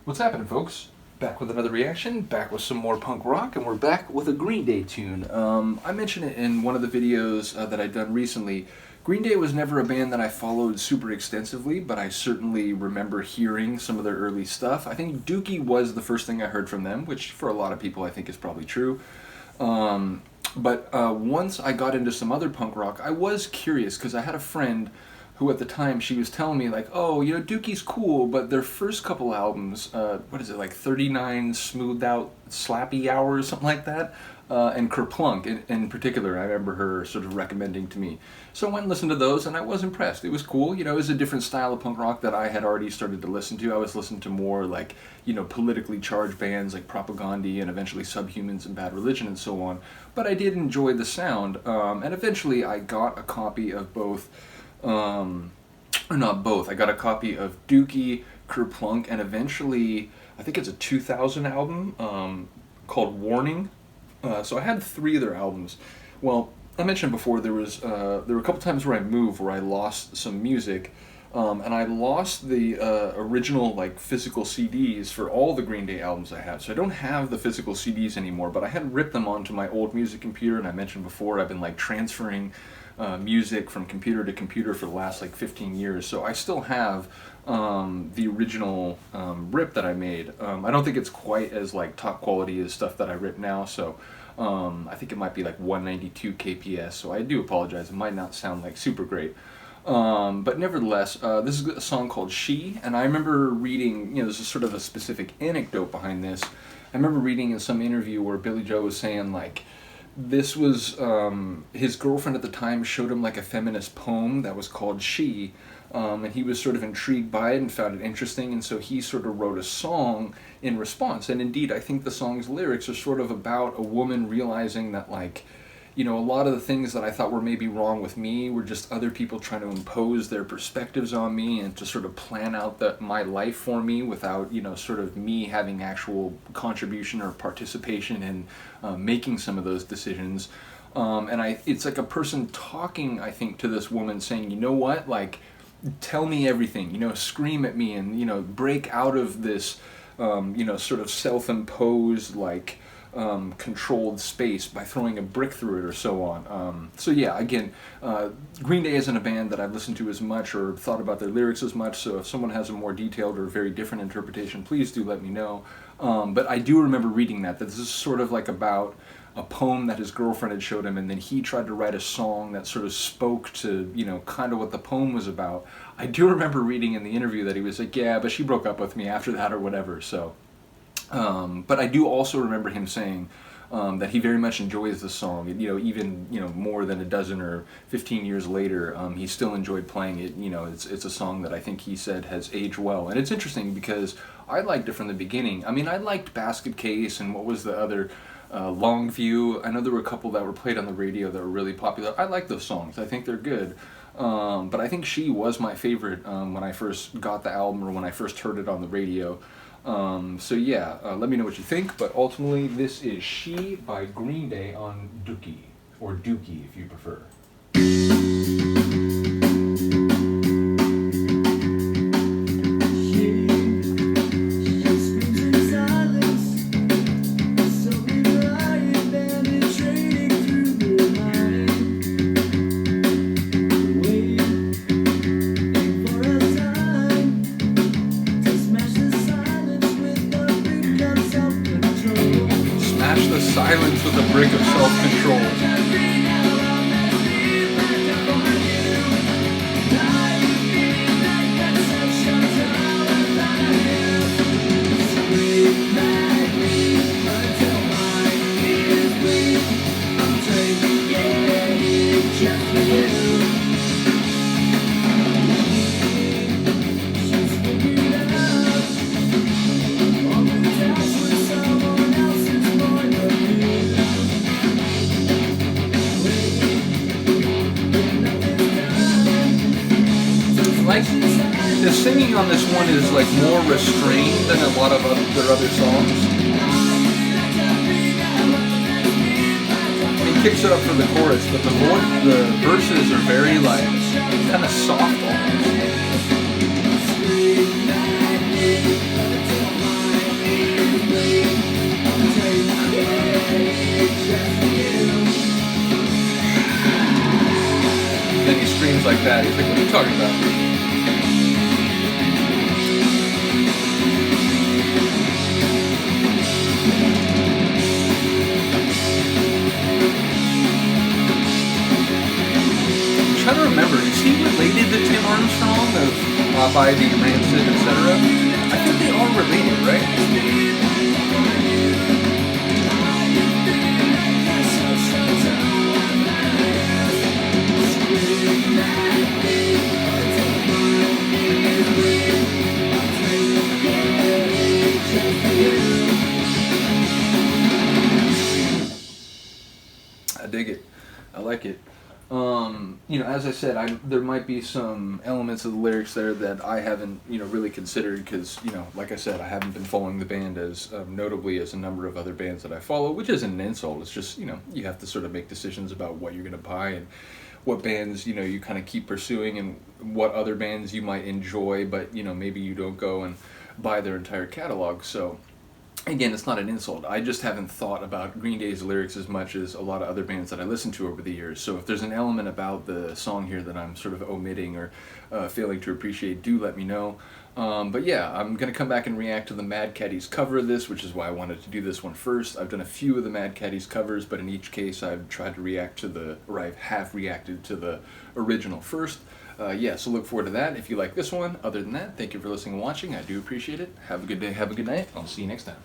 What's happening, folks? Back with another reaction, back with some more punk rock, and we're back with a Green Day tune. I mentioned it in one of the videos that I'd done recently. Green Day was never a band that I followed super extensively, but I certainly remember hearing some of their early stuff. I think Dookie was the first thing I heard from them, which for a lot of people I think is probably true. But once I got into some other punk rock, I was curious because I had a friend who at the time she was telling me like, oh, you know, Dookie's cool, but their first couple albums, what is it, like 39 Smoothed Out Slappy Hours, something like that, and Kerplunk in particular, I remember her sort of recommending to me. So I went and listened to those, and I was impressed. It was cool, you know, it was a different style of punk rock that I had already started to listen to. I was listening to more like, you know, politically charged bands like Propagandhi and eventually Subhumans and Bad Religion and so on. But I did enjoy the sound, and eventually I got a copy of both. Or not both. I got a copy of Dookie, Kerplunk, and eventually, I think it's a 2000 album called Warning. So I had 3 of their albums. Well, I mentioned before there were a couple times where I moved where I lost some music, and I lost the original like physical CDs for all the Green Day albums I had. So I don't have the physical CDs anymore, but I had ripped them onto my old music computer, and I mentioned before I've been like transferring music from computer to computer for the last like 15 years. So I still have the original rip that I made. I don't think it's quite as like top quality as stuff that I rip now, so I think it might be like 192 kps, so I do apologize. It might not sound like super great. But nevertheless, this is a song called She, and I remember reading, you know, there's a sort of a specific anecdote behind this. I remember reading in some interview where Billy Joe was saying like, this was, his girlfriend at the time showed him like a feminist poem that was called She, and he was sort of intrigued by it and found it interesting, and so he sort of wrote a song in response. And indeed, I think the song's lyrics are sort of about a woman realizing that like, you know, a lot of the things that I thought were maybe wrong with me were just other people trying to impose their perspectives on me and to sort of plan out my life for me without, you know, sort of me having actual contribution or participation in making some of those decisions. And it's like a person talking, I think, to this woman saying, you know what, like, tell me everything, you know, scream at me and, you know, break out of this, you know, sort of self-imposed, like, controlled space by throwing a brick through it or so on. So yeah, again, Green Day isn't a band that I've listened to as much or thought about their lyrics as much, so if someone has a more detailed or very different interpretation, please do let me know. But I do remember reading that this is sort of like about a poem that his girlfriend had showed him, and then he tried to write a song that sort of spoke to, you know, kind of what the poem was about. I do remember reading in the interview that he was like, yeah, but she broke up with me after that or whatever, so... but I do also remember him saying that he very much enjoys the song. You know, even, you know, more than a dozen or 15 years later, he still enjoyed playing it. You know, it's a song that I think he said has aged well. And it's interesting because I liked it from the beginning. I mean, I liked Basket Case and what was the other, Longview. I know there were a couple that were played on the radio that were really popular. I like those songs. I think they're good. But I think She was my favorite when I first got the album or when I first heard it on the radio. So yeah, let me know what you think, but ultimately this is She by Green Day on Dookie, or Dookie if you prefer. Silence with a brick of self-control. Like, the singing on this one is like more restrained than a lot of their other songs. He picks it up for the chorus, but the verses are very like kind of soft almost. Caddies. Like, what are you talking about? I'm trying to remember, is he related to Tim Armstrong of Pop Ivy, Rancid, etc.? I think they are related, right? I dig it. I like it. You know, as I said, there might be some elements of the lyrics there that I haven't, you know, really considered because, you know, like I said, I haven't been following the band as notably as a number of other bands that I follow, which isn't an insult. It's just, you know, you have to sort of make decisions about what you're going to buy and what bands, you know, you kind of keep pursuing and what other bands you might enjoy, but, you know, maybe you don't go and buy their entire catalog. So, again, it's not an insult. I just haven't thought about Green Day's lyrics as much as a lot of other bands that I listened to over the years. So if there's an element about the song here that I'm sort of omitting or failing to appreciate, do let me know. But yeah, I'm going to come back and react to the Mad Caddies cover of this, which is why I wanted to do this one first. I've done a few of the Mad Caddies covers, but in each case I've tried to react to I have reacted to the original first. Yeah, so look forward to that if you like this one. Other than that, thank you for listening and watching. I do appreciate it. Have a good day, have a good night. I'll see you next time.